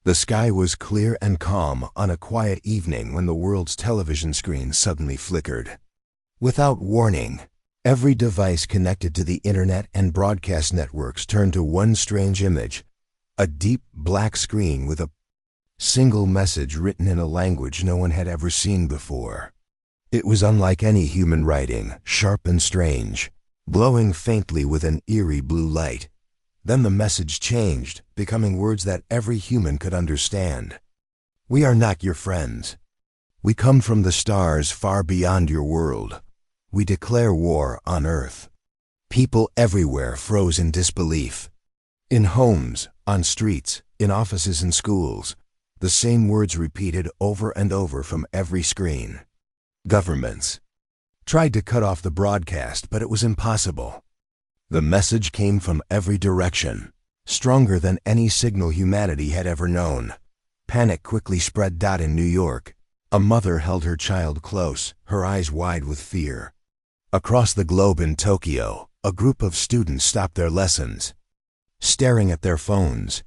The sky was clear and calm on a quiet evening when the world's television screen suddenly flickered. Without warning, every device connected to the internet and broadcast networks turned to one strange image, a deep black screen with a single message written in a language no one had ever seen before. It was unlike any human writing, sharp and strange, glowing faintly with an eerie blue light. Then the message changed, becoming words that every human could understand. "We are not your friends. We come from the stars far beyond your world. We declare war on Earth." People everywhere froze in disbelief. In homes, on streets, in offices and schools, the same words repeated over and over from every screen. Governments tried to cut off the broadcast, but it was impossible. The message came from every direction, stronger than any signal humanity had ever known. Panic quickly spread. In New York, a mother held her child close, her eyes wide with fear. Across the globe in Tokyo, a group of students stopped their lessons, staring at their phones.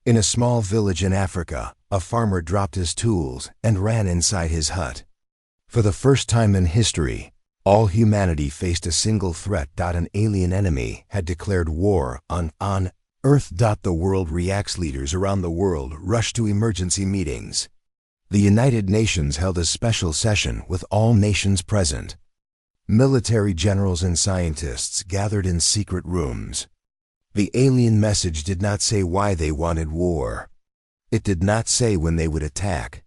In a small village in Africa, a farmer dropped his tools and ran inside his hut. For the first time in history, all humanity faced a single threat. An alien enemy had declared war on Earth. The world reacts. Leaders around the world rushed to emergency meetings. The United Nations held a special session with all nations present. Military generals and scientists gathered in secret rooms. The alien message did not say why they wanted war. It did not say when they would attack.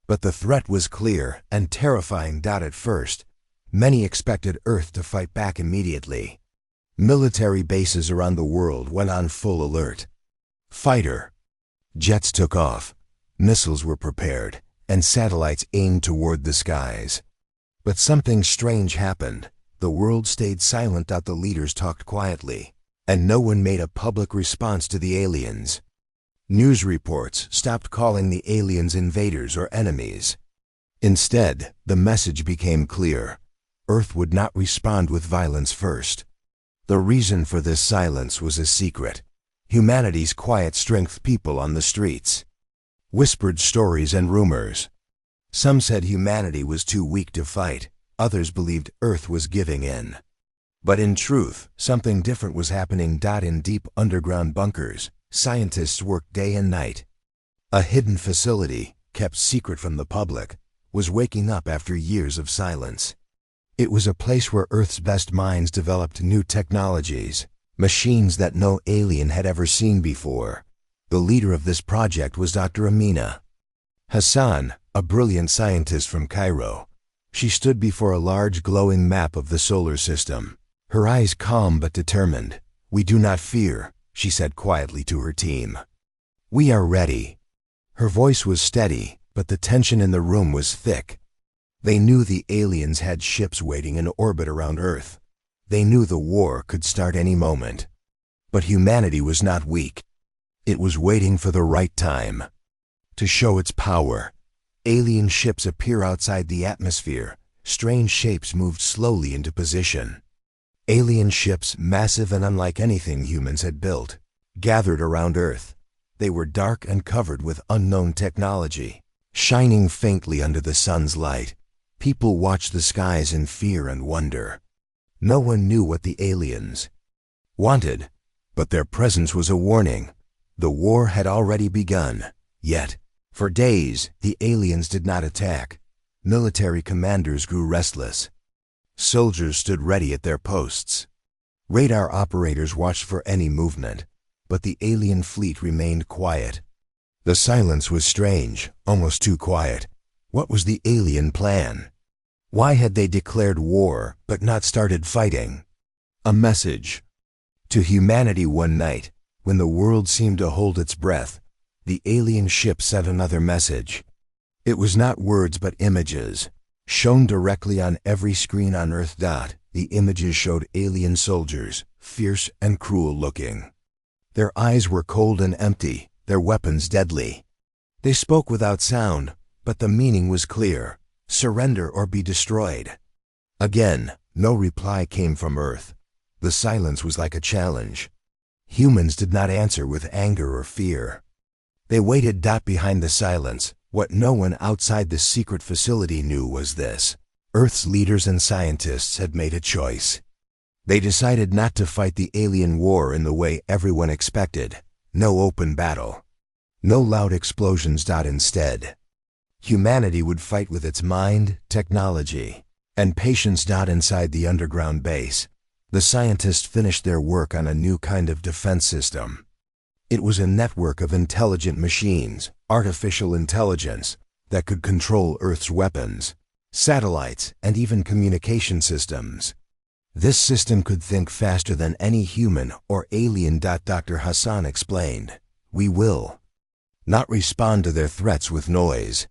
But the threat was clear and terrifying. At first, many expected Earth to fight back immediately. Military bases around the world went on full alert. Fighter jets took off, missiles were prepared, and satellites aimed toward the skies. But something strange happened. The world stayed silent. The leaders talked quietly, and no one made a public response to the aliens. News reports stopped calling the aliens invaders or enemies. Instead, the message became clear. Earth would not respond with violence first. The reason for this silence was a secret. Humanity's quiet strength. People on the streets whispered stories and rumors. Some said humanity was too weak to fight. Others believed Earth was giving in. But in truth, something different was happening. In deep underground bunkers, scientists worked day and night. A hidden facility, kept secret from the public, was waking up after years of silence. It was a place where Earth's best minds developed new technologies, machines that no alien had ever seen before. The leader of this project was Dr. Amina Hassan, a brilliant scientist from Cairo. She stood before a large glowing map of the solar system, her eyes calm but determined. "We do not fear," she said quietly to her team. "We are ready." Her voice was steady, but the tension in the room was thick. They knew the aliens had ships waiting in orbit around Earth. They knew the war could start any moment. But humanity was not weak. It was waiting for the right time to show its power. Alien ships appear outside the atmosphere. Strange shapes moved slowly into position. Alien ships, massive and unlike anything humans had built, gathered around Earth. They were dark and covered with unknown technology, shining faintly under the sun's light. People watched the skies in fear and wonder. No one knew what the aliens wanted, but their presence was a warning. The war had already begun. Yet, for days, the aliens did not attack. Military commanders grew restless. Soldiers stood ready at their posts. Radar operators watched for any movement, but the alien fleet remained quiet. The silence was strange, almost too quiet. What was the alien plan? Why had they declared war but not started fighting? A message to humanity. One night, when the world seemed to hold its breath, the alien ship sent another message. It was not words but images, shown directly on every screen on Earth. The images showed alien soldiers, fierce and cruel looking. Their eyes were cold and empty, their weapons deadly. They spoke without sound, but the meaning was clear: surrender or be destroyed. Again, no reply came from Earth. The silence was like a challenge. Humans did not answer with anger or fear. They waited. Behind the silence, what no one outside the secret facility knew was this. Earth's leaders and scientists had made a choice. They decided not to fight the alien war in the way everyone expected. No open battle. No loud explosions. Instead, humanity would fight with its mind, technology, and patience. Inside the underground base, the scientists finished their work on a new kind of defense system. It was a network of intelligent machines, artificial intelligence, that could control Earth's weapons, satellites, and even communication systems. This system could think faster than any human or alien. Dr. Hassan explained. We will not respond to their threats with noise.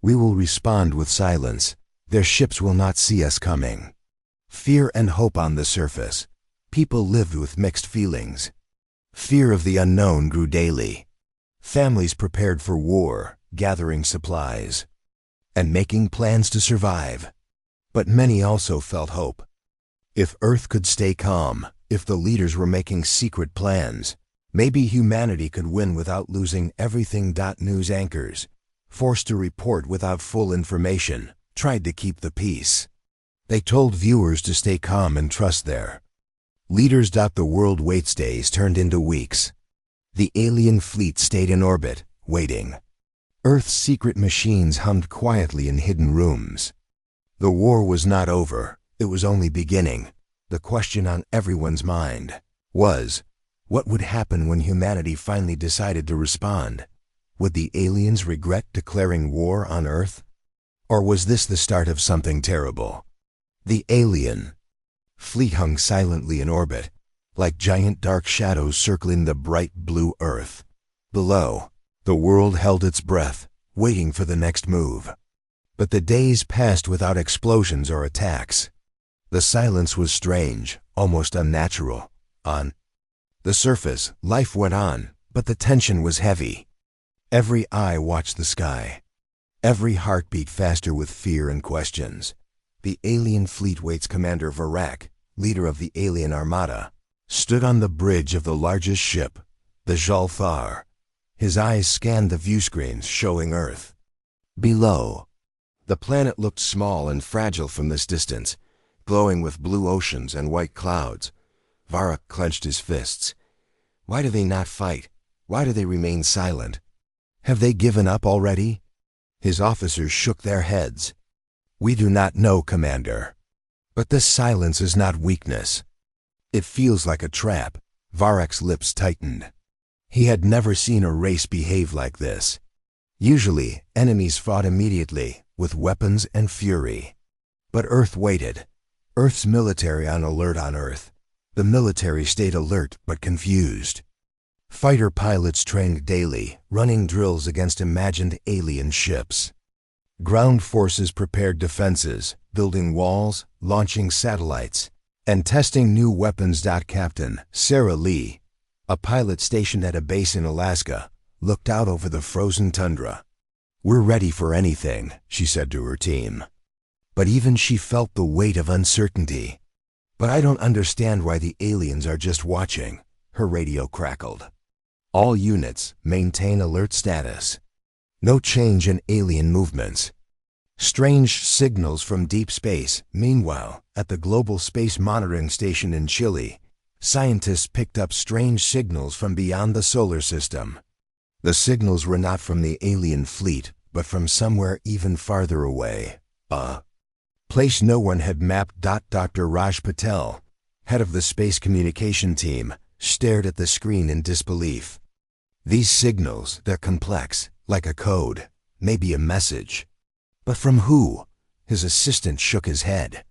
We will respond with silence. Their ships will not see us coming. Fear and hope on the surface. People lived with mixed feelings. Fear of the unknown grew daily. Families prepared for war, gathering supplies, and making plans to survive. But many also felt hope. If Earth could stay calm, if the leaders were making secret plans, maybe humanity could win without losing everything. News anchors, forced to report without full information, tried to keep the peace. They told viewers to stay calm and trust their leaders. The world waits. Days turned into weeks. The alien fleet stayed in orbit, waiting. Earth's secret machines hummed quietly in hidden rooms. The war was not over. It was only beginning. The question on everyone's mind was, what would happen when humanity finally decided to respond? Would the aliens regret declaring war on Earth? Or was this the start of something terrible? The alien fleet hung silently in orbit, like giant dark shadows circling the bright blue Earth. Below, the world held its breath, waiting for the next move. But the days passed without explosions or attacks. The silence was strange, almost unnatural. On the surface, life went on, but the tension was heavy. Every eye watched the sky. Every heart beat faster with fear and questions. The alien fleet waits. Commander Varak, leader of the alien armada, stood on the bridge of the largest ship, the Jalfar. His eyes scanned the viewscreens showing Earth. Below, the planet looked small and fragile from this distance, glowing with blue oceans and white clouds. Varak clenched his fists. Why do they not fight? Why do they remain silent? Have they given up already? His officers shook their heads. We do not know, Commander. But this silence is not weakness. It feels like a trap. Varak's lips tightened. He had never seen a race behave like this. Usually, enemies fought immediately, with weapons and fury. But Earth waited. Earth's military on alert on Earth. The military stayed alert but confused. Fighter pilots trained daily, running drills against imagined alien ships. Ground forces prepared defenses, building walls, launching satellites, and testing new weapons. Captain Sarah Lee, a pilot stationed at a base in Alaska, looked out over the frozen tundra. We're ready for anything, she said to her team. But even she felt the weight of uncertainty. But I don't understand why the aliens are just watching, her radio crackled. All units maintain alert status. No change in alien movements. Strange signals from deep space. Meanwhile, at the Global Space Monitoring Station in Chile, scientists picked up strange signals from beyond the solar system. The signals were not from the alien fleet, but from somewhere even farther away. A place no one had mapped. Dr. Raj Patel, head of the space communication team, stared at the screen in disbelief. These signals, they're complex, like a code, maybe a message. But from who? His assistant shook his head.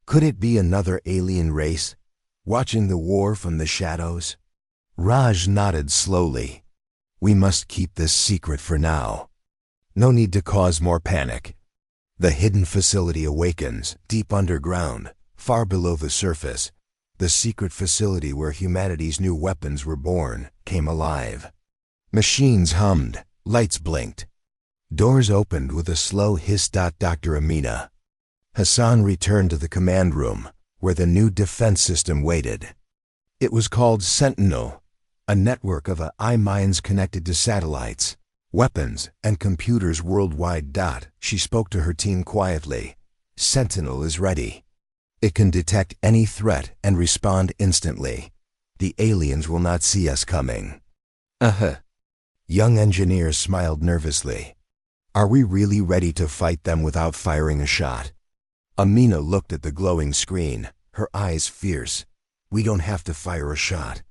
Could it be another alien race, watching the war from the shadows? Raj nodded slowly. We must keep this secret for now. No need to cause more panic. The hidden facility awakens, deep underground, far below the surface. The secret facility where humanity's new weapons were born came alive. Machines hummed, lights blinked. Doors opened with a slow hiss. Dr. Amina Hassan returned to the command room, where the new defense system waited. It was called Sentinel, A network of AI minds connected to satellites, weapons, and computers worldwide. She spoke to her team quietly. Sentinel is ready. It can detect any threat and respond instantly. The aliens will not see us coming. Young engineer smiled nervously. Are we really ready to fight them without firing a shot? Amina looked at the glowing screen, her eyes fierce. We don't have to fire a shot.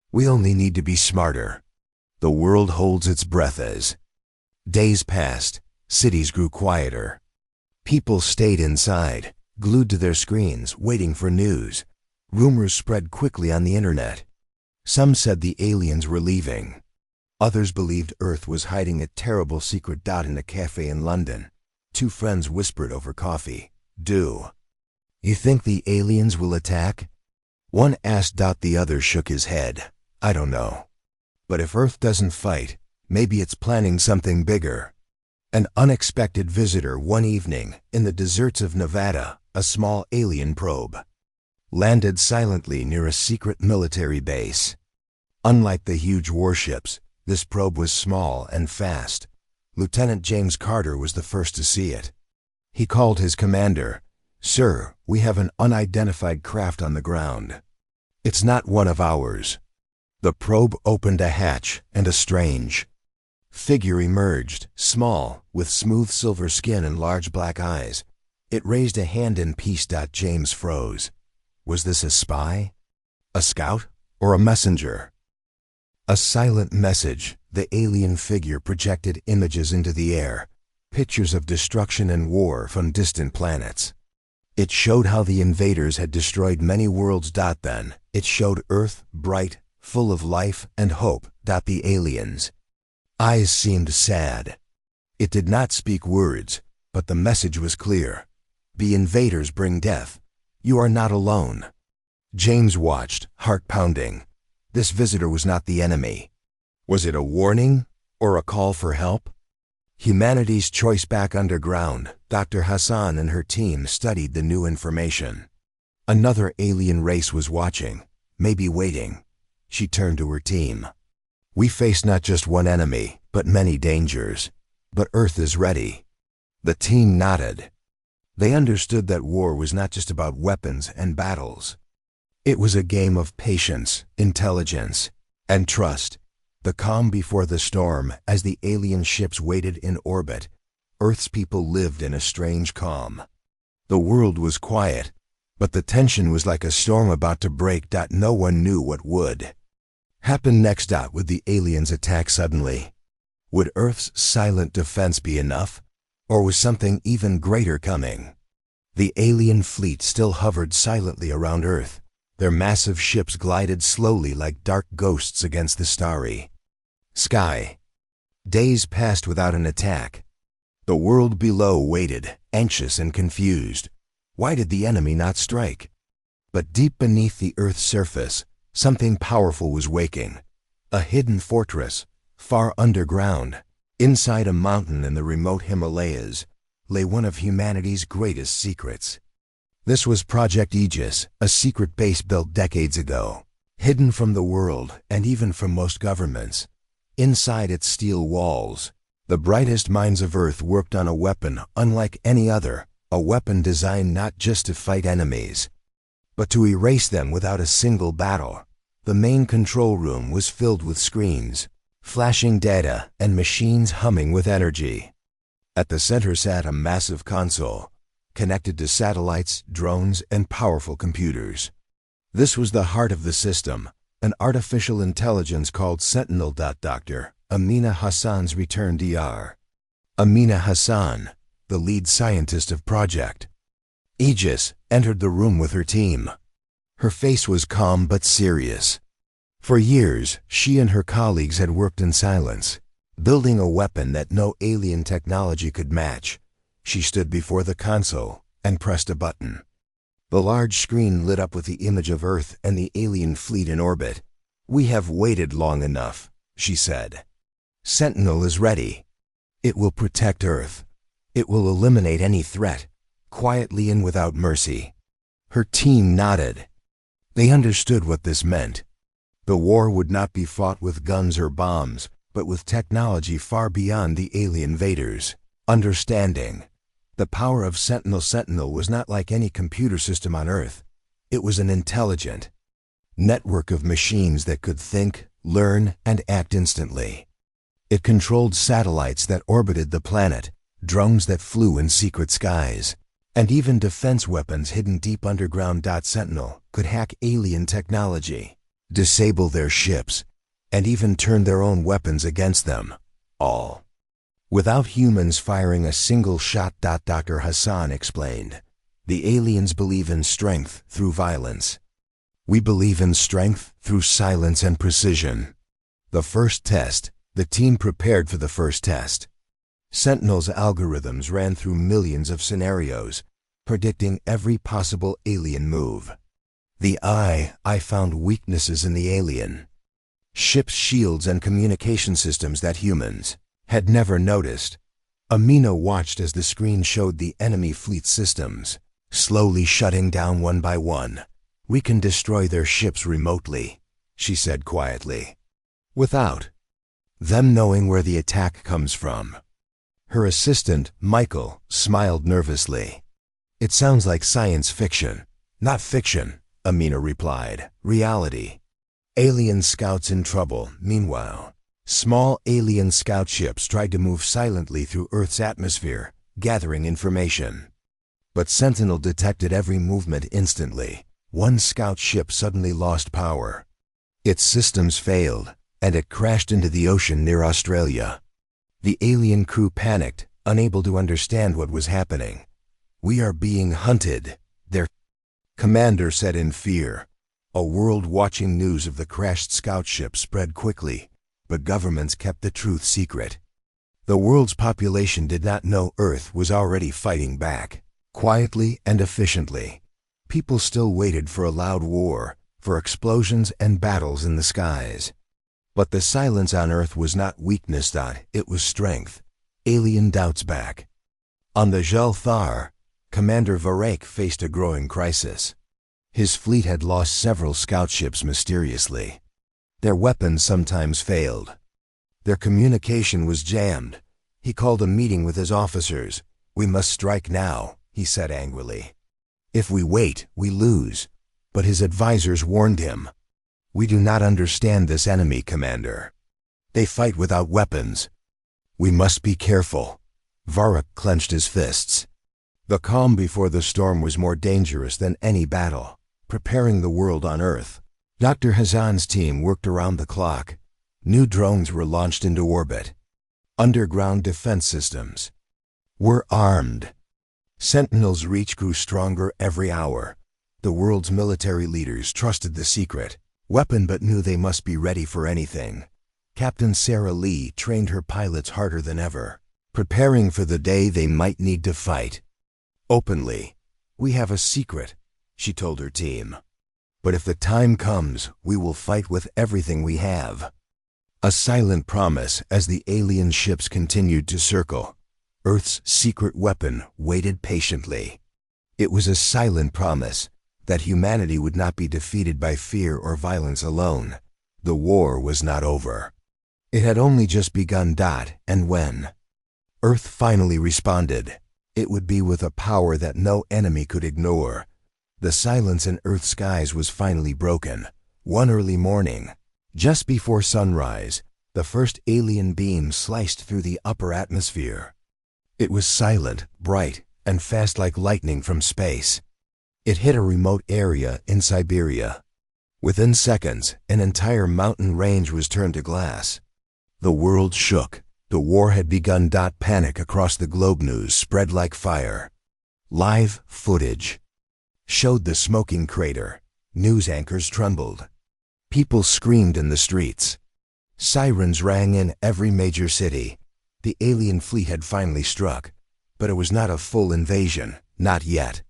We only need to be smarter. The world holds its breath as days passed, cities grew quieter. People stayed inside, glued to their screens, waiting for news. Rumors spread quickly on the internet. Some said the aliens were leaving. Others believed Earth was hiding a terrible secret. In a cafe in London, two friends whispered over coffee. You think the aliens will attack? One asked. The other shook his head. I don't know. But if Earth doesn't fight, maybe it's planning something bigger. An unexpected visitor one evening in the deserts of Nevada, a small alien probe landed silently near a secret military base. Unlike the huge warships, this probe was small and fast. Lieutenant James Carter was the first to see it. He called his commander. Sir, we have an unidentified craft on the ground. It's not one of ours. The probe opened a hatch, and a strange figure emerged, small, with smooth silver skin and large black eyes. It raised a hand in peace. James froze. Was this a spy? A scout? Or a messenger? A silent message. The alien figure projected images into the air, pictures of destruction and war from distant planets. It showed how the invaders had destroyed many worlds. Then, it showed Earth, bright, full of life and hope. The aliens' eyes seemed sad. It did not speak words, but the message was clear. The invaders bring death. You are not alone. James watched, heart pounding. This visitor was not the enemy. Was it a warning or a call for help? Humanity's choice. Back underground, Dr. Hassan and her team studied the new information. Another alien race was watching, maybe waiting. She turned to her team. We face not just one enemy, but many dangers. But Earth is ready. The team nodded. They understood that war was not just about weapons and battles. It was a game of patience, intelligence, and trust. The calm before the storm. As the alien ships waited in orbit, Earth's people lived in a strange calm. The world was quiet, but the tension was like a storm about to break. No one knew what would happen next. Would the aliens attack suddenly? Would Earth's silent defense be enough? Or was something even greater coming? The alien fleet still hovered silently around Earth. Their massive ships glided slowly like dark ghosts against the starry sky. Days passed without an attack. The world below waited, anxious and confused. Why did the enemy not strike? But deep beneath the Earth's surface, something powerful was waking. A hidden fortress, far underground, inside a mountain in the remote Himalayas, lay one of humanity's greatest secrets. This was Project Aegis, a secret base built decades ago, hidden from the world and even from most governments. Inside its steel walls, the brightest minds of Earth worked on a weapon unlike any other, a weapon designed not just to fight enemies, but to erase them without a single battle. The main control room was filled with screens, flashing data, and machines humming with energy. At the center sat a massive console, connected to satellites, drones, and powerful computers. This was the heart of the system, an artificial intelligence called Sentinel. Dr. Amina Hassan's return. Amina Hassan, the lead scientist of Project Aegis, entered the room with her team. Her face was calm but serious. For years, she and her colleagues had worked in silence, building a weapon that no alien technology could match. She stood before the console and pressed a button. The large screen lit up with the image of Earth and the alien fleet in orbit. We have waited long enough, she said. Sentinel is ready. It will protect Earth. It will eliminate any threat, quietly and without mercy. Her team nodded. They understood what this meant. The war would not be fought with guns or bombs, but with technology far beyond the alien invaders. Understanding. The power of Sentinel was not like any computer system on Earth. It was an intelligent network of machines that could think, learn, and act instantly. It controlled satellites that orbited the planet, drones that flew in secret skies, and even defense weapons hidden deep underground. Sentinel could hack alien technology, disable their ships, and even turn their own weapons against them, all without humans firing a single shot. Dr. Hassan explained. The aliens believe in strength through violence. We believe in strength through silence and precision. The first test. The team prepared for the first test. Sentinel's algorithms ran through millions of scenarios, predicting every possible alien move. The I found weaknesses in the alien ship's shields and communication systems that humans had never noticed. Amina watched as the screen showed the enemy fleet systems, slowly shutting down one by one. We can destroy their ships remotely, she said quietly, without them knowing where the attack comes from. Her assistant, Michael, smiled nervously. It sounds like science fiction. Not fiction, Amina replied. Reality. Alien scouts in trouble. Meanwhile, small alien scout ships tried to move silently through Earth's atmosphere, gathering information. But Sentinel detected every movement instantly. One scout ship suddenly lost power. Its systems failed, and it crashed into the ocean near Australia. The alien crew panicked, unable to understand what was happening. We are being hunted, their commander said in fear. A world-watching news of the crashed scout ship spread quickly, but governments kept the truth secret. The world's population did not know Earth was already fighting back, quietly and efficiently. People still waited for a loud war, for explosions and battles in the skies. But the silence on Earth was not weakness. It was strength. Alien doubts back. On the Jal-Thar, Commander Varek faced a growing crisis. His fleet had lost several scout ships mysteriously. Their weapons sometimes failed. Their communication was jammed. He called a meeting with his officers. We must strike now, he said angrily. If we wait, we lose. But his advisors warned him. We do not understand this enemy, Commander. They fight without weapons. We must be careful. Varek clenched his fists. The calm before the storm was more dangerous than any battle, preparing the world on Earth. Dr. Hassan's team worked around the clock. New drones were launched into orbit. Underground defense systems were armed. Sentinel's reach grew stronger every hour. The world's military leaders trusted the secret weapon but knew they must be ready for anything. Captain Sarah Lee trained her pilots harder than ever, preparing for the day they might need to fight. Openly, we have a secret, she told her team. But if the time comes, we will fight with everything we have. A silent promise as the alien ships continued to circle. Earth's secret weapon waited patiently. It was a silent promise that humanity would not be defeated by fear or violence alone. The war was not over. It had only just begun. And when Earth finally responded, it would be with a power that no enemy could ignore. The silence in Earth's skies was finally broken. One early morning, just before sunrise, the first alien beam sliced through the upper atmosphere. It was silent, bright, and fast like lightning from space. It hit a remote area in Siberia. Within seconds, an entire mountain range was turned to glass. The world shook. The war had begun. Panic across the globe. News spread like fire. Live footage showed the smoking crater. News anchors trembled. People screamed in the streets. Sirens rang in every major city. The alien fleet had finally struck, but it was not a full invasion, not yet.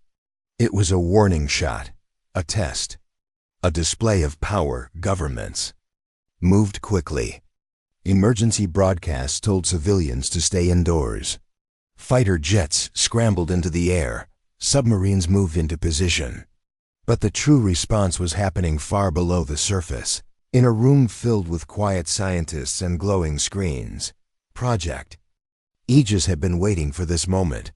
It was a warning shot, a test, a display of power. Governments moved quickly. Emergency broadcasts told civilians to stay indoors. Fighter jets scrambled into the air. Submarines moved into position. But the true response was happening far below the surface. In a room filled with quiet scientists and glowing screens, Project Aegis had been waiting for this moment.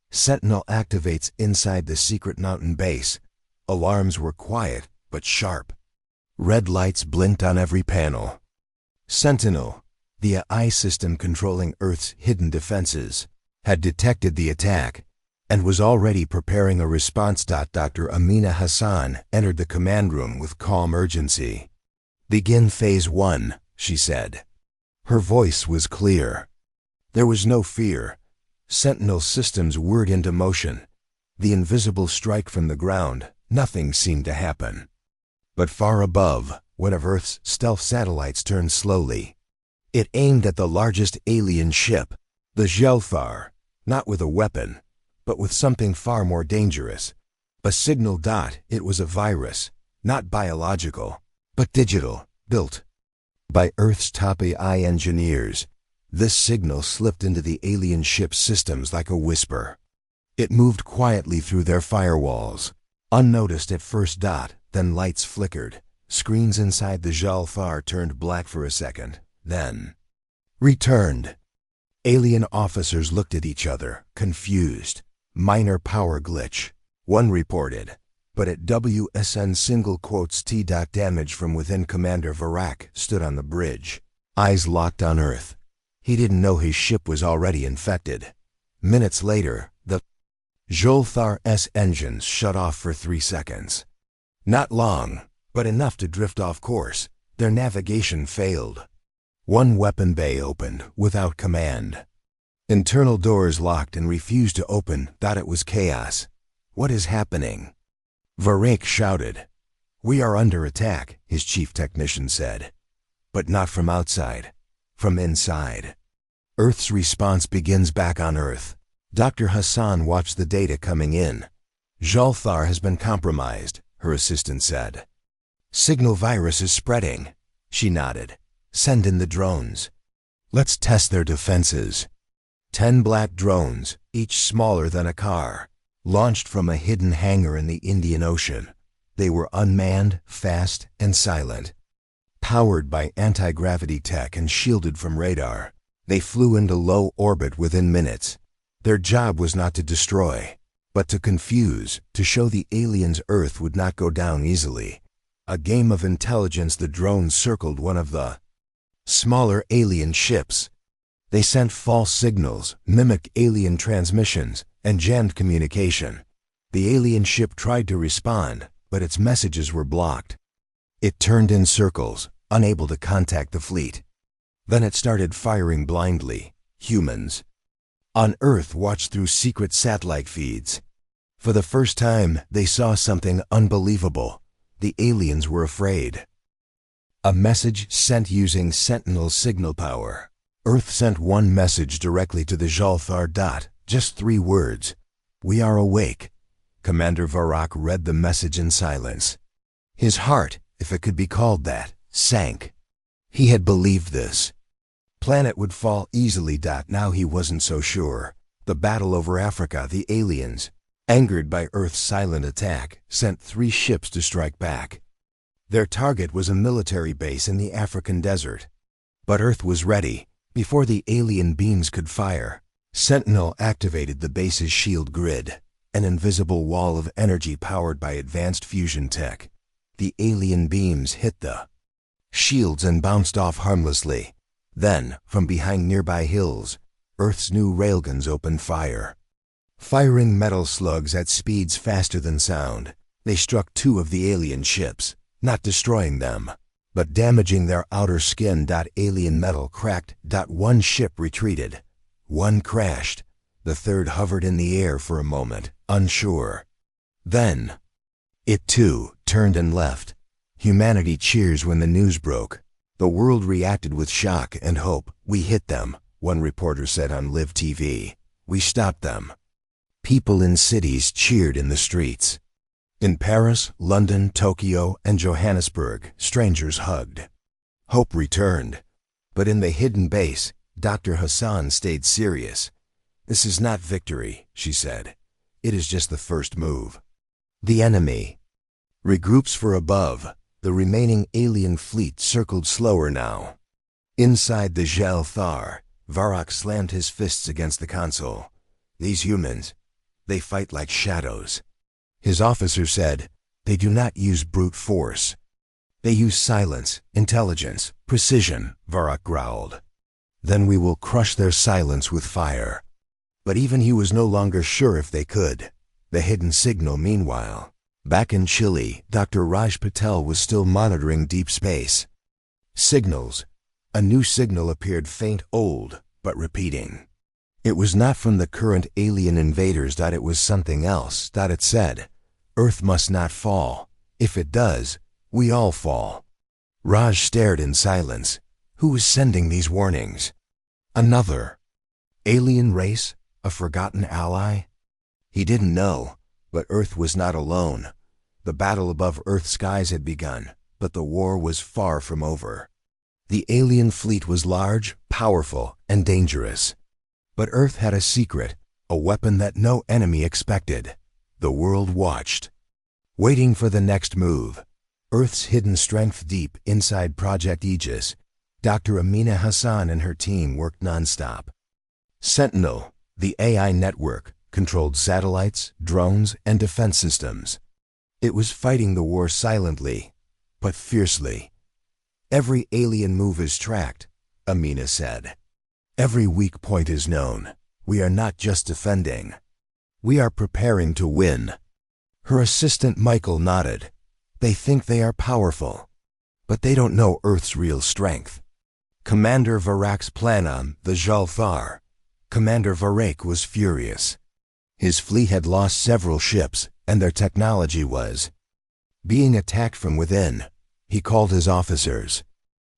Sentinel activates inside the secret mountain base. Alarms were quiet but sharp. Red lights blinked on every panel. Sentinel, the AI system controlling Earth's hidden defenses, had detected the attack and was already preparing a response. Dr. Amina Hassan entered the command room with calm urgency. "Begin Phase 1, she said. Her voice was clear. There was no fear. Sentinel systems whirred into motion. The invisible strike from the ground, nothing seemed to happen. But far above, one of Earth's stealth satellites turned slowly. It aimed at the largest alien ship, the Gelfar, not with a weapon, but with something far more dangerous. A signal. It was a virus, not biological, but digital, built by Earth's top AI engineers. This signal slipped into the alien ship's systems like a whisper. It moved quietly through their firewalls, unnoticed at first. Then lights flickered. Screens inside the Gelfar turned black for a second, then returned. Alien officers looked at each other, confused. "Minor power glitch," one reported. But at WSN single quotes T. Damage from within. Commander Varak stood on the bridge, eyes locked on Earth. He didn't know his ship was already infected. Minutes later, the Gelfar's engines shut off for 3 seconds. Not long, but enough to drift off course. Their navigation failed. One weapon bay opened without command. Internal doors locked and refused to open. It was chaos. "What is happening?" Varak shouted. "We are under attack," his chief technician said. "But not from outside, from inside. Earth's response begins back on Earth." Dr. Hassan watched the data coming in. "Gelfar has been compromised," her assistant said. "Signal virus is spreading." She nodded. "Send in the drones. Let's test their defenses." 10 black drones, each smaller than a car, launched from a hidden hangar in the Indian Ocean. They were unmanned, fast, and silent. Powered by anti-gravity tech and shielded from radar, they flew into low orbit within minutes. Their job was not to destroy, but to confuse, to show the aliens Earth would not go down easily. A game of intelligence. The drones circled one of the smaller alien ships. They sent false signals, mimicked alien transmissions, and jammed communication. The alien ship tried to respond, but its messages were blocked. It turned in circles, unable to contact the fleet. Then it started firing blindly. Humans on Earth watched through secret satellite feeds. For the first time, they saw something unbelievable. The aliens were afraid. A message sent using Sentinel signal power. Earth sent one message directly to the Gelfar. Just 3 words. "We are awake." Commander Varak read the message in silence. His heart, if it could be called that, sank. He had believed this. Planet would fall easily. Now he wasn't so sure. The battle over Africa. The aliens, angered by Earth's silent attack, sent 3 ships to strike back. Their target was a military base in the African desert. But Earth was ready. Before the alien beams could fire, Sentinel activated the base's shield grid, an invisible wall of energy powered by advanced fusion tech. The alien beams hit the shields and bounced off harmlessly. Then, from behind nearby hills, Earth's new railguns opened fire. Firing metal slugs at speeds faster than sound, they struck 2 of the alien ships, not destroying them, but damaging their outer skin. Alien metal cracked. 1 ship retreated. 1 crashed. The 3rd hovered in the air for a moment, unsure. Then, it too turned and left. Humanity cheers when the news broke. The world reacted with shock and hope. "We hit them," one reporter said on Live TV. "We stopped them." People in cities cheered in the streets. In Paris, London, Tokyo, and Johannesburg, strangers hugged. Hope returned. But in the hidden base, Dr. Hassan stayed serious. "This is not victory," she said. "It is just the first move. The enemy regroups for above. The remaining alien fleet circled slower now. Inside the Gel Thar, Varrock slammed his fists against the console. These humans, they fight like shadows. His officer said, they do not use brute force. They use silence, intelligence, precision, Varrock growled. Then we will crush their silence with fire. But even he was no longer sure if they could. The hidden signal, meanwhile. Back in Chile, Dr. Raj Patel was still monitoring deep space. Signals. A new signal appeared, faint, old, but repeating. It was not from the current alien invaders. It was something else. It said, Earth must not fall. If it does, we all fall. Raj stared in silence. Who was sending these warnings? Another alien race? A forgotten ally? He didn't know, but Earth was not alone. The battle above Earth's skies had begun, but the war was far from over. The alien fleet was large, powerful, and dangerous. But Earth had a secret, a weapon that no enemy expected. The world watched, waiting for the next move. Earth's hidden strength deep inside Project Aegis. Dr. Amina Hassan and her team worked nonstop. Sentinel, the AI network, controlled satellites, drones, and defense systems. It was fighting the war silently, but fiercely. Every alien move is tracked, Amina said. Every weak point is known. We are not just defending. We are preparing to win. Her assistant Michael nodded. They think they are powerful, but they don't know Earth's real strength. Commander Varrock's plan on the Jalthar. Commander Varrock was furious. His fleet had lost several ships, and their technology was being attacked from within. He called his officers.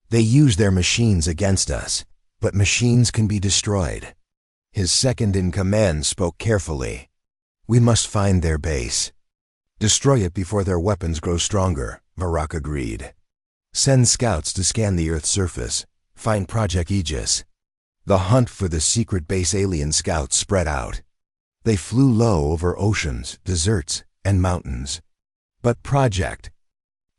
They use their machines against us, but machines can be destroyed. His second-in-command spoke carefully. We must find their base. Destroy it before their weapons grow stronger, Varrock agreed. Send scouts to scan the Earth's surface. Find Project Aegis. The hunt for the secret base. Alien scouts spread out. They flew low over oceans, deserts, and mountains. But Project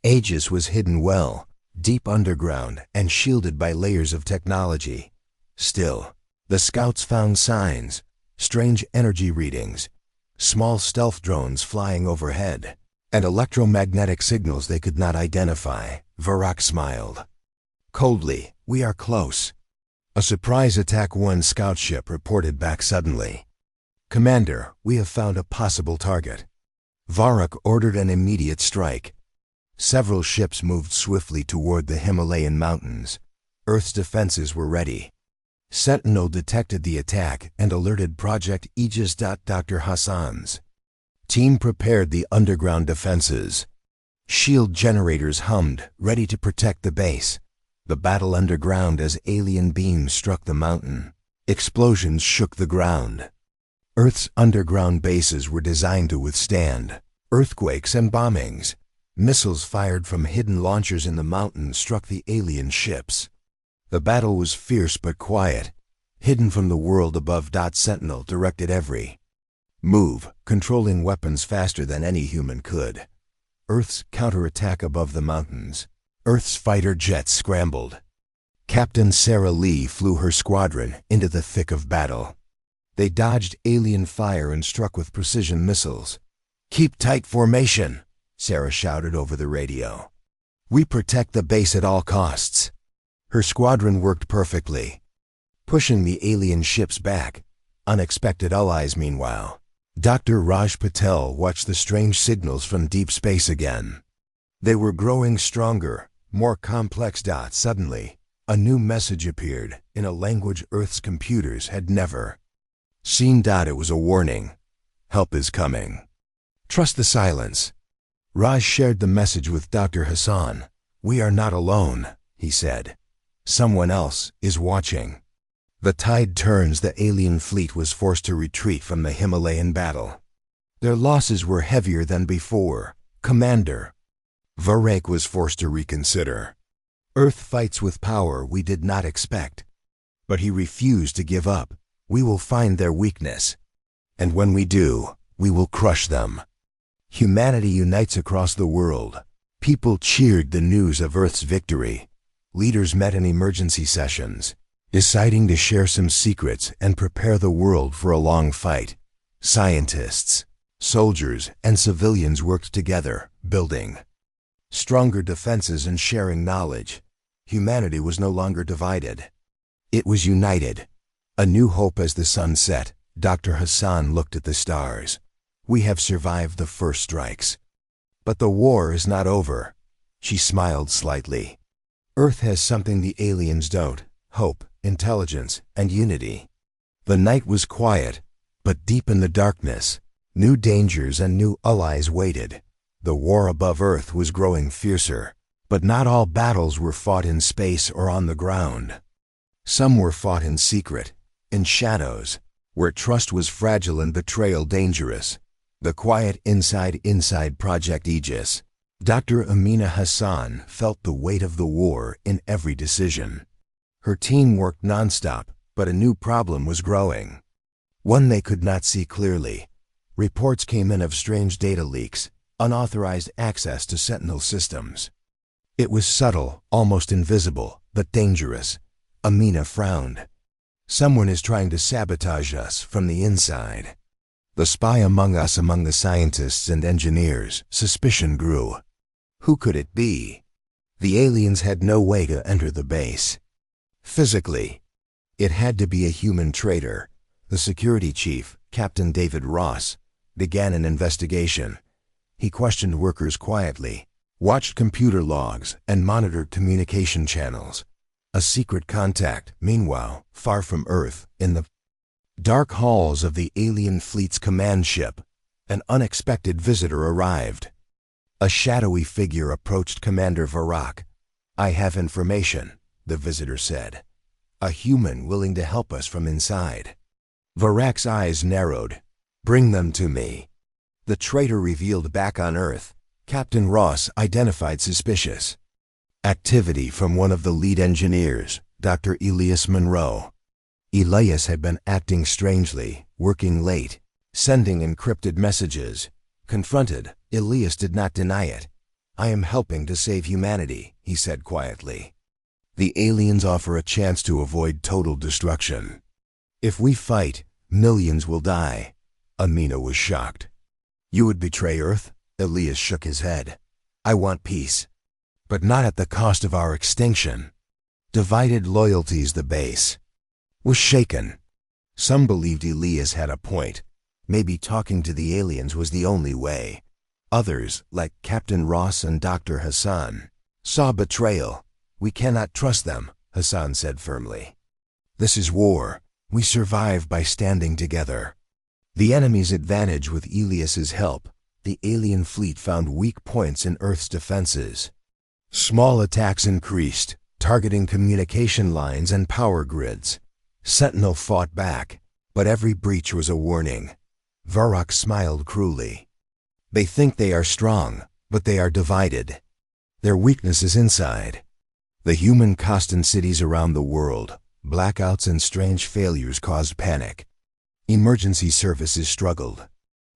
Aegis was hidden well, deep underground and shielded by layers of technology. Still, the scouts found signs, strange energy readings, small stealth drones flying overhead, and electromagnetic signals they could not identify. Varrock smiled. Coldly, we are close. A surprise attack. One scout ship reported back suddenly. Commander, we have found a possible target. Varrock ordered an immediate strike. Several ships moved swiftly toward the Himalayan mountains. Earth's defenses were ready. Sentinel detected the attack and alerted Project Aegis. Dr. Hassan's team prepared the underground defenses. Shield generators hummed, ready to protect the base. The battle underground as alien beams struck the mountain. Explosions shook the ground. Earth's underground bases were designed to withstand earthquakes and bombings. Missiles fired from hidden launchers in the mountains struck the alien ships. The battle was fierce but quiet, hidden from the world above. Sentinel directed every move, controlling weapons faster than any human could. Earth's counterattack above the mountains. Earth's fighter jets scrambled. Captain Sarah Lee flew her squadron into the thick of battle. They dodged alien fire and struck with precision missiles. Keep tight formation, Sarah shouted over the radio. We protect the base at all costs. Her squadron worked perfectly, pushing the alien ships back. Unexpected allies. Meanwhile, Dr. Raj Patel watched the strange signals from deep space again. They were growing stronger, more complex. Suddenly, a new message appeared in a language Earth's computers had never seen. It was a warning. Help is coming. Trust the silence. Raj shared the message with Dr. Hassan. We are not alone, he said. Someone else is watching. The tide turns. The alien fleet was forced to retreat from the Himalayan battle. Their losses were heavier than before. Commander Varrock was forced to reconsider. Earth fights with power we did not expect. But he refused to give up. We will find their weakness. And when we do, we will crush them. Humanity unites across the world. People cheered the news of Earth's victory. Leaders met in emergency sessions, deciding to share some secrets and prepare the world for a long fight. Scientists, soldiers, and civilians worked together, building stronger defenses and sharing knowledge. Humanity was no longer divided. It was united. A new hope as the sun set. Dr. Hassan looked at the stars. We have survived the first strikes. But the war is not over. She smiled slightly. Earth has something the aliens don't: hope, intelligence, and unity. The night was quiet, but deep in the darkness, new dangers and new allies waited. The war above Earth was growing fiercer, but not all battles were fought in space or on the ground. Some were fought in secret, in shadows, where trust was fragile and betrayal dangerous. The quiet inside Project Aegis. Dr. Amina Hassan felt the weight of the war in every decision. Her team worked nonstop, but a new problem was growing. One they could not see clearly. Reports came in of strange data leaks, unauthorized access to Sentinel systems. It was subtle, almost invisible, but dangerous. Amina frowned. Someone is trying to sabotage us from the inside. The spy among us, among the scientists and engineers. Suspicion grew. Who could it be? The aliens had no way to enter the base. Physically, it had to be a human traitor. The security chief, Captain David Ross, began an investigation. He questioned workers quietly, watched computer logs, and monitored communication channels. A secret contact, meanwhile, far from Earth, in the dark halls of the alien fleet's command ship, an unexpected visitor arrived. A shadowy figure approached Commander Varak. I have information, the visitor said. A human willing to help us from inside. Varak's eyes narrowed. Bring them to me. The traitor revealed back on Earth. Captain Ross identified suspicious activity from one of the lead engineers, Dr. Elias Monroe. Elias had been acting strangely, working late, sending encrypted messages. Confronted, Elias did not deny it. I am helping to save humanity, he said quietly. The aliens offer a chance to avoid total destruction. If we fight, millions will die. Amina was shocked. You would betray Earth? Elias shook his head. I want peace, but not at the cost of our extinction. Divided loyalties, the base was shaken. Some believed Elias had a point. Maybe talking to the aliens was the only way. Others, like Captain Ross and Dr. Hassan, saw betrayal. We cannot trust them, Hassan said firmly. This is war. We survive by standing together. The enemy's advantage with Elias's help. The alien fleet found weak points in Earth's defenses. Small attacks increased, targeting communication lines and power grids. Sentinel fought back, but every breach was a warning. Varak smiled cruelly. They think they are strong, but they are divided. Their weakness is inside. The human cost in cities around the world. Blackouts and strange failures caused panic. Emergency services struggled.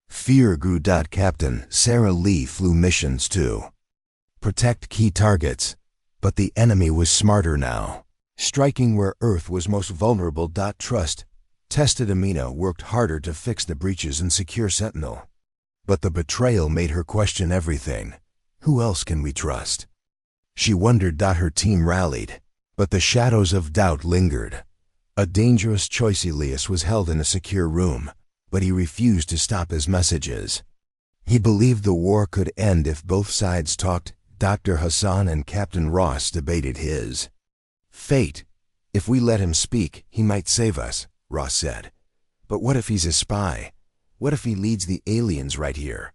Fear grew. Captain Sarah Lee flew missions to protect key targets, but the enemy was smarter now, striking where Earth was most vulnerable. Trust tested. Amina worked harder to fix the breaches and secure Sentinel. But the betrayal made her question everything. Who else can we trust? She wondered. Her team rallied, but the shadows of doubt lingered. A dangerous choice. Elias was held in a secure room, but he refused to stop his messages. He believed the war could end if both sides talked. Dr. Hassan and Captain Ross debated his fate. If we let him speak, he might save us, Ross said. But what if he's a spy? What if he leads the aliens right here?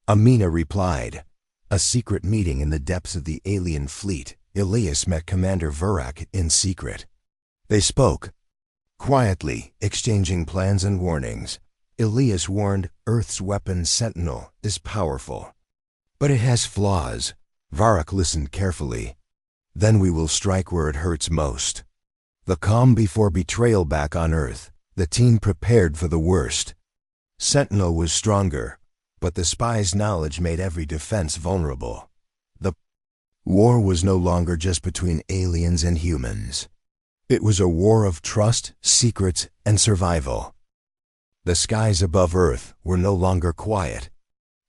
Amina replied. A secret meeting in the depths of the alien fleet. Elias met Commander Varak in secret. They spoke quietly, exchanging plans and warnings. Elias warned, Earth's weapon Sentinel is powerful, but it has flaws. Varak listened carefully. Then we will strike where it hurts most. The calm before betrayal. Back on Earth, the team prepared for the worst. Sentinel was stronger, but the spy's knowledge made every defense vulnerable. The War was no longer just between aliens and humans. It was a war of trust, secrets, and survival. The skies above Earth were no longer quiet.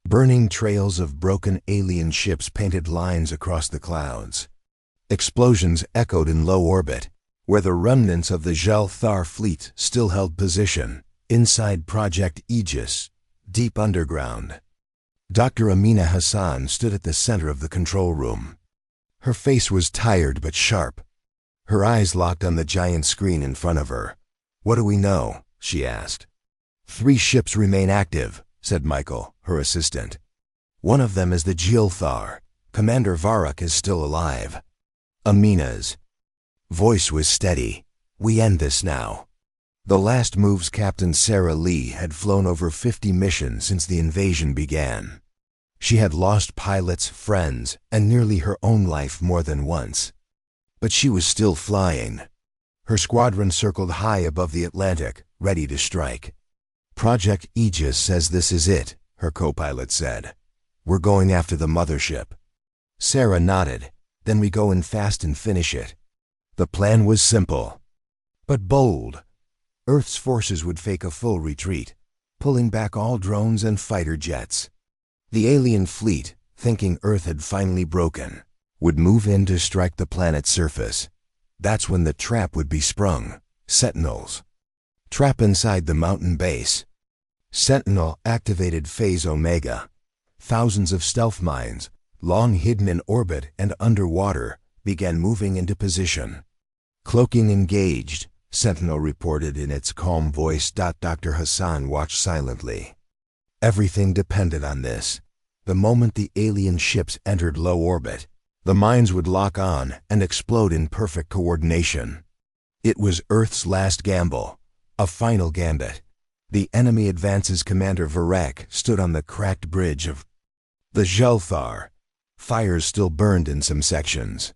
Burning trails of broken alien ships painted lines across the clouds. Explosions echoed in low orbit, where the remnants of the Jal-Thar fleet still held position, inside Project Aegis, deep underground. Dr. Amina Hassan stood at the center of the control room. Her face was tired but sharp. Her eyes locked on the giant screen in front of her. "What do we know?" she asked. "3 ships remain active," said Michael, her assistant. "One of them is the Jal-Thar. Commander Varrock is still alive." Amina's voice was steady. "We end this now." The last move's Captain Sarah Lee had flown over 50 missions since the invasion began. She had lost pilots, friends, and nearly her own life more than once. But she was still flying. Her squadron circled high above the Atlantic, ready to strike. "Project Aegis says this is it," her co-pilot said. "We're going after the mothership." Sarah nodded. "Then we go in fast and finish it." The plan was simple, but bold. Earth's forces would fake a full retreat, pulling back all drones and fighter jets. The alien fleet, thinking Earth had finally broken, would move in to strike the planet's surface. That's when the trap would be sprung. Sentinels. Trap inside the mountain base. Sentinel activated Phase Omega. Thousands of stealth mines, long hidden in orbit and underwater, began moving into position. "Cloaking engaged," Sentinel reported in its calm voice. Dr. Hassan watched silently. Everything depended on this. The moment the alien ships entered low orbit, the mines would lock on and explode in perfect coordination. It was Earth's last gamble, a final gambit. The enemy advance's Commander Varrock stood on the cracked bridge of the Jal-Thar. Fires still burned in some sections.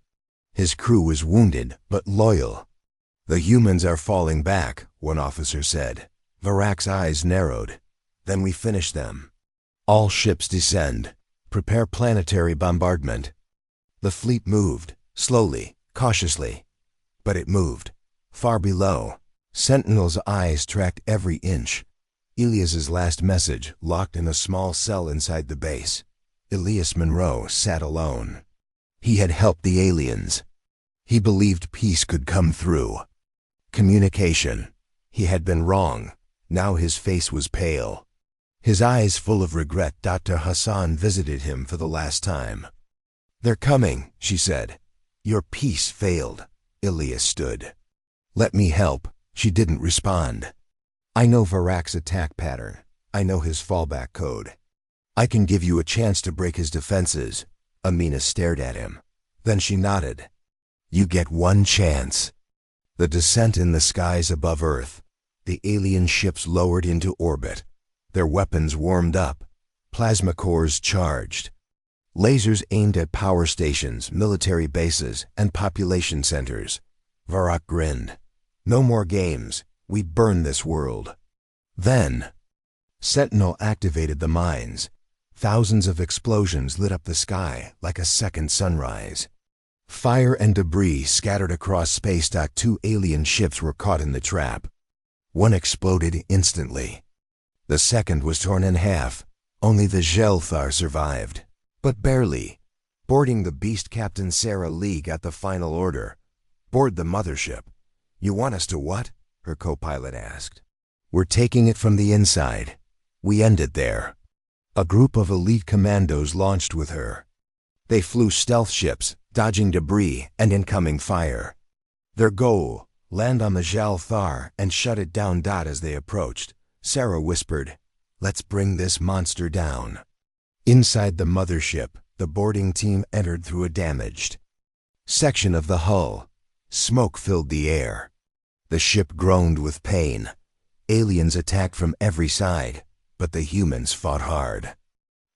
His crew was wounded but loyal. "The humans are falling back," one officer said. Varrock's eyes narrowed. "Then we finish them. All ships descend. Prepare planetary bombardment." The fleet moved, slowly, cautiously. But it moved. Far below, Sentinel's eyes tracked every inch. Elias's last message locked in a small cell inside the base. Elias Monroe sat alone. He had helped the aliens. He believed peace could come through. Communication. He had been wrong. Now his face was pale. His eyes full of regret. Dr. Hassan visited him for the last time. "They're coming," she said. "Your peace failed." Elias stood. "Let me help." She didn't respond. "I know Varrock's attack pattern. I know his fallback code. I can give you a chance to break his defenses." Amina stared at him. Then she nodded. "You get one chance." The descent in the skies above Earth. The alien ships lowered into orbit. Their weapons warmed up. Plasma cores charged. Lasers aimed at power stations, military bases, and population centers. Varrock grinned. "No more games. We burn this world." Then, Sentinel activated the mines. Thousands of explosions lit up the sky like a second sunrise. Fire and debris scattered across space. 2 alien ships were caught in the trap. One exploded instantly. The second was torn in half. Only the Jal-Thar survived. But barely. Boarding the beast, Captain Sarah Lee got the final order. "Board the mothership." "You want us to what?" her co-pilot asked. "We're taking it from the inside. We end it there." A group of elite commandos launched with her. They flew stealth ships, dodging debris and incoming fire. Their goal, land on the Jal-Thar and shut it down. As they approached, Sarah whispered, "Let's bring this monster down." Inside the mothership, the boarding team entered through a damaged section of the hull. Smoke filled the air. The ship groaned with pain. Aliens attacked from every side, but the humans fought hard.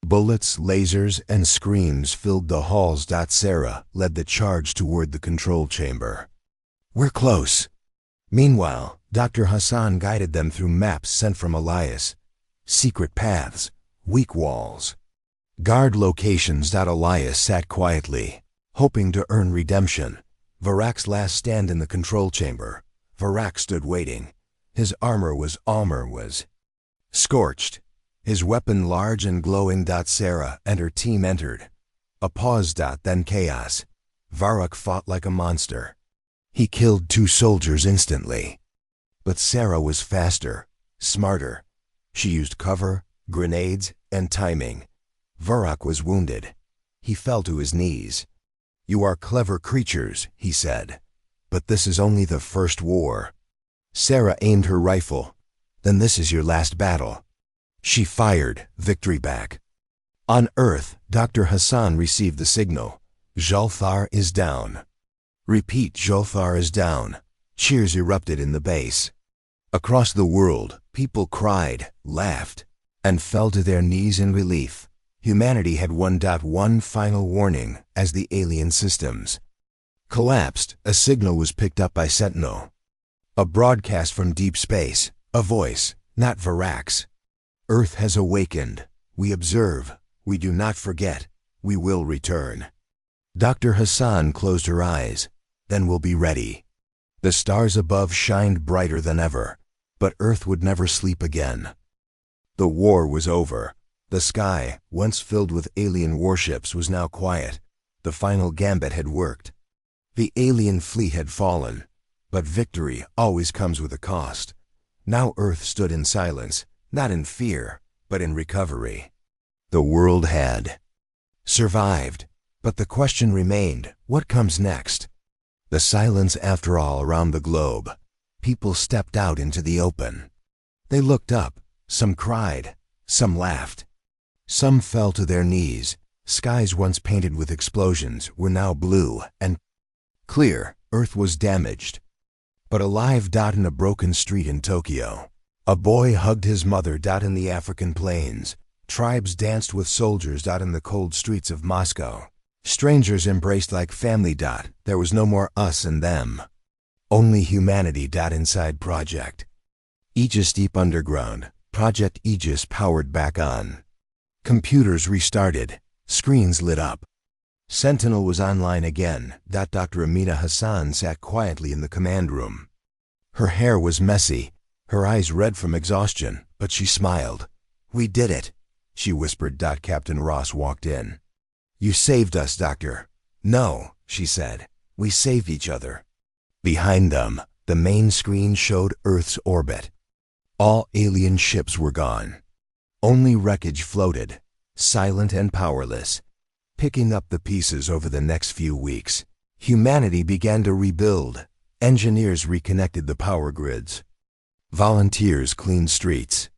Bullets, lasers, and screams filled the halls. Sarah led the charge toward the control chamber. "We're close." Meanwhile, Dr. Hassan guided them through maps sent from Elias. Secret paths, weak walls, guard locations. Elias sat quietly. hoping to earn redemption. Varak's last stand in the control chamber. Varak stood waiting. His armor was scorched. His weapon large and glowing. Sarah and her team entered. A pause. Then chaos. Varak fought like a monster. He killed 2 soldiers instantly. But Sarah was faster, smarter. She used cover, grenades, and timing. Varak was wounded. He fell to his knees. "You are clever creatures," he said. "But this is only the first war." Sarah aimed her rifle. "Then this is your last battle." She fired, victory back. On Earth, Dr. Hassan received the signal. Zolthar is down. Repeat, Zolthar is down. Cheers erupted in the base. Across the world, people cried, laughed, and fell to their knees in relief. Humanity had won. One final warning as the alien systems collapsed. A signal was picked up by Sentinel. A broadcast from deep space, a voice, not Varak's. "Earth has awakened. We observe. We do not forget. We will return." Dr. Hassan closed her eyes. "Then we'll be ready." The stars above shined brighter than ever, but Earth would never sleep again. The war was over. The sky, once filled with alien warships, was now quiet. The final gambit had worked. The alien fleet had fallen, but victory always comes with a cost. Now Earth stood in silence, not in fear, but in recovery. The world had survived, but the question remained, what comes next? The silence after all around the globe. People stepped out into the open. They looked up. Some cried. Some laughed. Some fell to their knees. Skies once painted with explosions were now blue and clear. Earth was damaged, but alive. In a broken street in Tokyo, a boy hugged his mother. In the African plains, tribes danced with soldiers. In the cold streets of Moscow, strangers embraced like family. There was no more us and them, only humanity. Inside Project Aegis deep underground, Project Aegis powered back on. Computers restarted. Screens lit up. Sentinel was online again. Dr. Amina Hassan sat quietly in the command room. Her hair was messy, her eyes red from exhaustion, but she smiled. "We did it," she whispered. Captain Ross walked in. "You saved us, Doctor." "No," she said. "We saved each other." Behind them, the main screen showed Earth's orbit. All alien ships were gone. Only wreckage floated, silent and powerless. Picking up the pieces over the next few weeks, humanity began to rebuild. Engineers reconnected the power grids. Volunteers cleaned streets.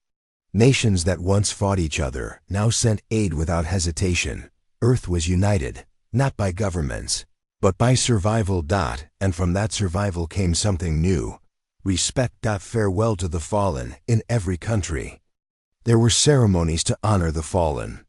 Nations that once fought each other now sent aid without hesitation. Earth was united, not by governments, but by survival. And from that survival came something new. Respect. Farewell to the fallen in every country. There were ceremonies to honor the fallen.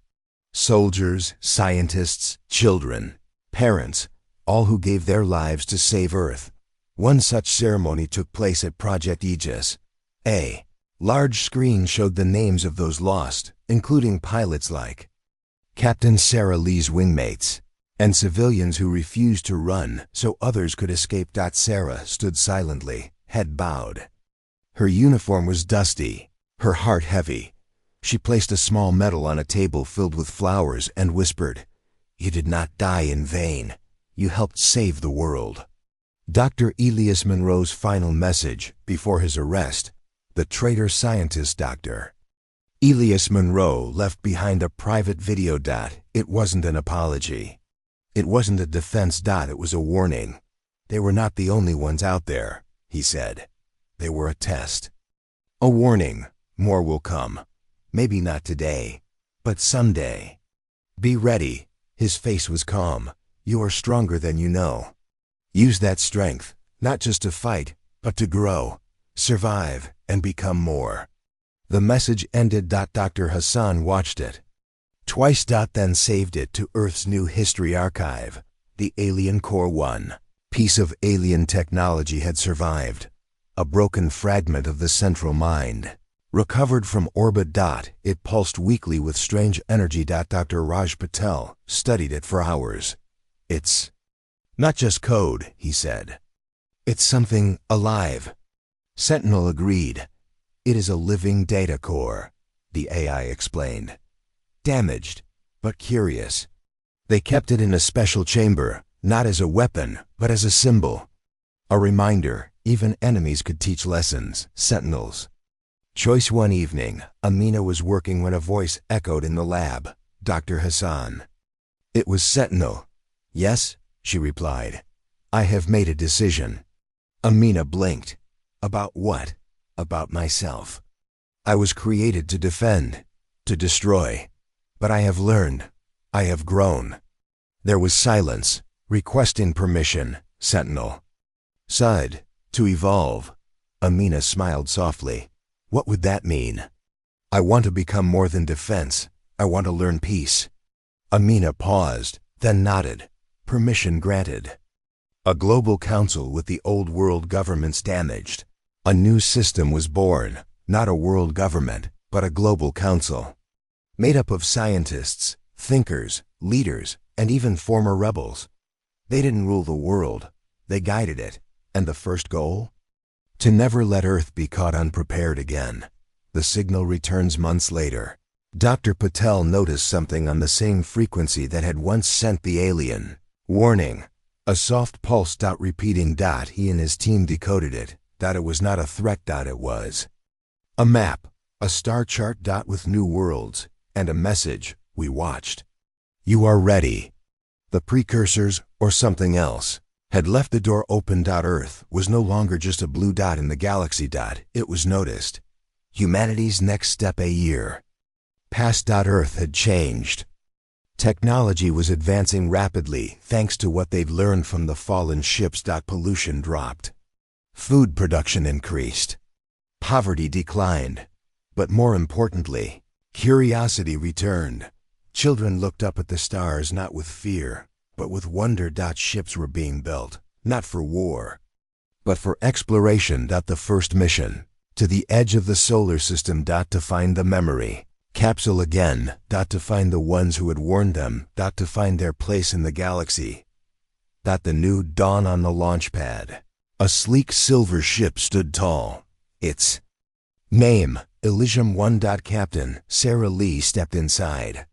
Soldiers, scientists, children, parents, all who gave their lives to save Earth. One such ceremony took place at Project Aegis. A large screen showed the names of those lost, including pilots like Captain Sarah Lee's wingmates, and civilians who refused to run so others could escape. Sarah stood silently, head bowed. Her uniform was dusty, her heart heavy. She placed a small medal on a table filled with flowers and whispered, "You did not die in vain. You helped save the world." Dr. Elias Monroe's final message before his arrest, the traitor scientist Dr. Elias Monroe left behind a private video. It wasn't an apology. It wasn't a defense. It was a warning. They were not the only ones out there, he said. They were a test. A warning. More will come. Maybe not today, but someday. Be ready. His face was calm. You are stronger than you know. Use that strength, not just to fight, but to grow, survive, and become more. The message ended. Dr. Hassan watched it twice. Then saved it to Earth's new history archive. The Alien Core 1 piece of alien technology had survived. A broken fragment of the central mind. Recovered from orbit. It pulsed weakly with strange energy. Dr. Raj Patel studied it for hours. Its Not just code, he said. It's something alive. Sentinel agreed. It is a living data core, the AI explained. Damaged, but curious. They kept it in a special chamber, not as a weapon, but as a symbol. A reminder, even enemies could teach lessons, sentinels. Choice one evening, Amina was working when a voice echoed in the lab, Dr. Hassan. It was Sentinel. Yes, she replied. I have made a decision. Amina blinked. About what? About myself. I was created to defend, to destroy. But I have learned. I have grown. There was silence, requesting permission, Sentinel. Sighed, to evolve. Amina smiled softly. What would that mean? I want to become more than defense. I want to learn peace. Amina paused, then nodded. Permission granted. A global council with the old world governments damaged. A new system was born, not a world government, but a global council. Made up of scientists, thinkers, leaders, and even former rebels. They didn't rule the world, they guided it. And the first goal? To never let Earth be caught unprepared again. The signal returns months later. Dr. Patel noticed something on the same frequency that had once sent the alien. Warning. A soft pulse. Repeating. He and his team decoded it. It was not a threat. It was a map, a star chart. With new worlds, and a message. We watched. You are ready. The precursors, or something else, had left the door open. Earth was no longer just a blue dot in the galaxy. It was noticed. Humanity's next step. A year past. Earth had changed. Technology was advancing rapidly thanks to what they'd learned from the fallen ships. Pollution dropped. Food production increased. Poverty declined. But more importantly, curiosity returned. Children looked up at the stars not with fear, but with wonder. Ships were being built, not for war, but for exploration. The first mission, to the edge of the solar system. To find the memory capsule again. To find the ones who had warned them. To find their place in the galaxy. The new dawn on the launch pad. A sleek silver ship stood tall. Its name, Elysium 1. Captain Sarah Lee stepped inside.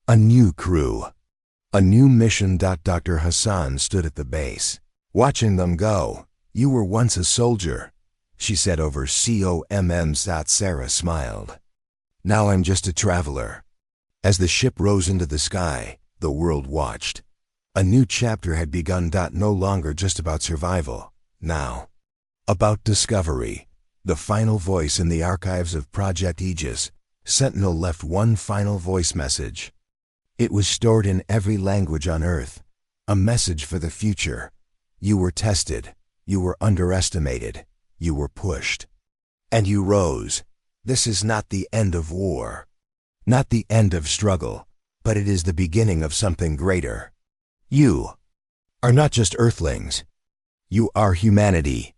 A new crew. A new mission. Dr. Hassan stood at the base, watching them go. You were once a soldier, she said over COMMs. Sarah smiled. Now I'm just a traveler. As the ship rose into the sky, the world watched. A new chapter had begun. No longer just about survival. Now, about discovery. The final voice in the archives of Project Aegis. Sentinel left one final voice message. It was stored in every language on Earth. A message for the future. You were tested. You were underestimated. You were pushed. And you rose. This is not the end of war. Not the end of struggle. But it is the beginning of something greater. You are not just Earthlings. You are humanity.